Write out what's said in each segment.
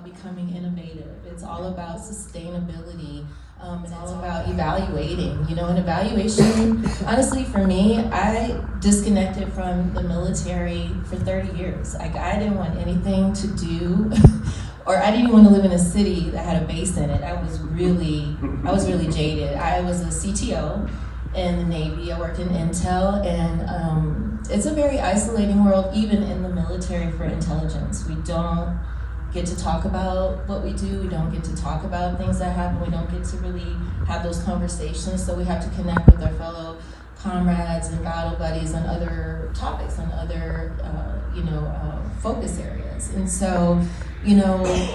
becoming innovative. It's all about sustainability. It's all about evaluating, and evaluation, honestly for me, I disconnected from the military for 30 years. Like I didn't want anything to do, or I didn't even want to live in a city that had a base in it. I was really jaded. I was a CTO in the Navy. I worked in Intel, and it's a very isolating world, even in the military for intelligence. We don't get to talk about what we do. We don't get to talk about things that happen. We don't get to really have those conversations. So we have to connect with our fellow comrades and battle buddies on other topics, on other, focus areas. And so,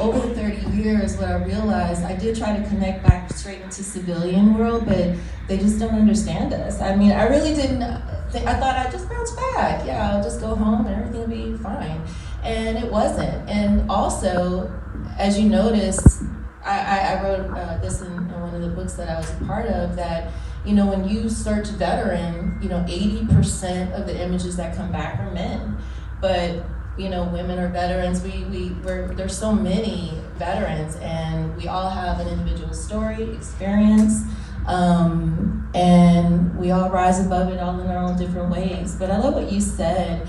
over the 30 years, what I realized, I did try to connect back straight into civilian world, but they just don't understand us. I mean, I really didn't think, I thought I'd just bounce back. Yeah, I'll just go home and everything will be fine. And it wasn't. And also, as you notice, I wrote this in one of the books that I was a part of, that, when you search veteran, 80% of the images that come back are men. But, women are veterans. There's so many veterans, and we all have an individual story, experience, and we all rise above it all in our own different ways. But I love what you said.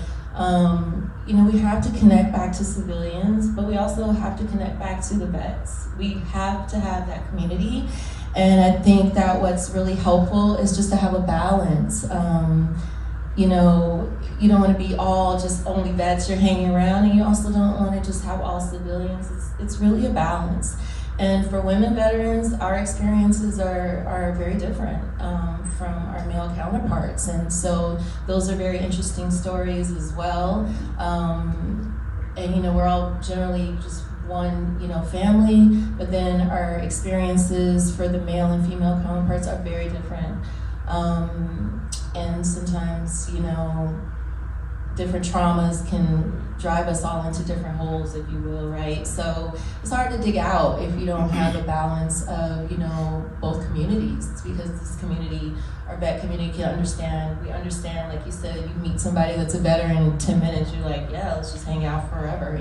We have to connect back to civilians, but we also have to connect back to the vets. We have to have that community, and I think that what's really helpful is just to have a balance. You don't want to be all just only vets you're hanging around, and you also don't want to just have all civilians. It's really a balance. And for women veterans, our experiences are very different from our male counterparts. And so those are very interesting stories as well. And we're all generally just one, family, but then our experiences for the male and female counterparts are very different. And sometimes, different traumas can drive us all into different holes, if you will, right? So it's hard to dig out if you don't have a balance of, both communities. It's because this community, our vet community, we understand, like you said, you meet somebody that's a veteran in 10 minutes, you're like, yeah, let's just hang out forever,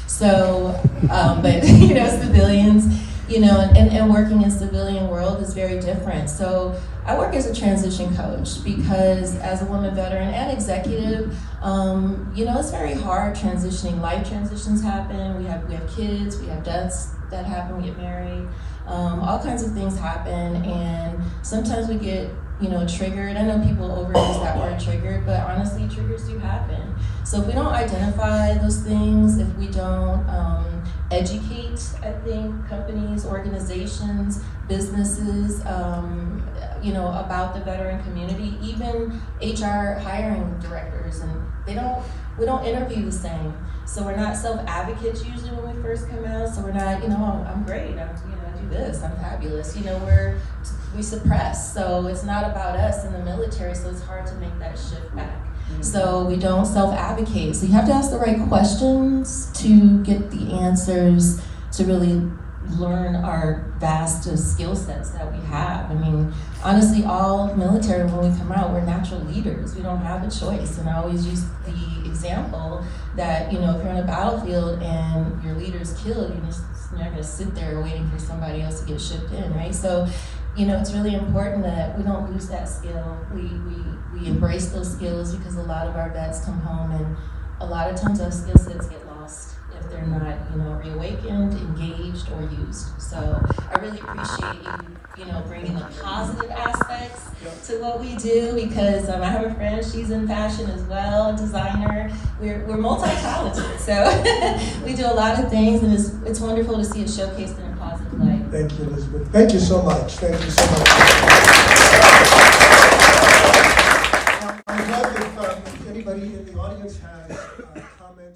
So, but, civilians, and working in civilian world is very different. So I work as a transition coach because as a woman veteran and executive, it's very hard transitioning. Life transitions happen. We have kids, we have deaths that happen, we get married, all kinds of things happen, and sometimes we get triggered. I know people overuse that word triggered, but honestly, triggers do happen. So if we don't identify those things, if we don't educate, I think, companies, organizations, businesses, about the veteran community, even HR hiring directors, and we don't interview the same. So we're not self-advocates usually when we first come out. So we're not, I'm great, I do this, I'm fabulous. We suppress. So it's not about us in the military, so it's hard to make that shift back. So we don't self-advocate. So you have to ask the right questions to get the answers, to really learn our vast skill sets that we have. I mean, honestly, all military, when we come out, we're natural leaders. We don't have a choice. And I always use the example that, if you're on a battlefield and your leader's killed, you're not going to sit there waiting for somebody else to get shipped in, right? So, it's really important that we don't lose that skill. We embrace those skills, because a lot of our vets come home, and a lot of times those skill sets get lost if they're not, reawakened, engaged, or used. So I really appreciate you, bringing the positive aspects to what we do, because I have a friend, she's in fashion as well, a designer. We're multi-talented, so we do a lot of things, and it's wonderful to see it showcased in a positive light. Thank you, Elizabeth. Thank you so much. Thank you so much. Now, I'd love if anybody in the audience has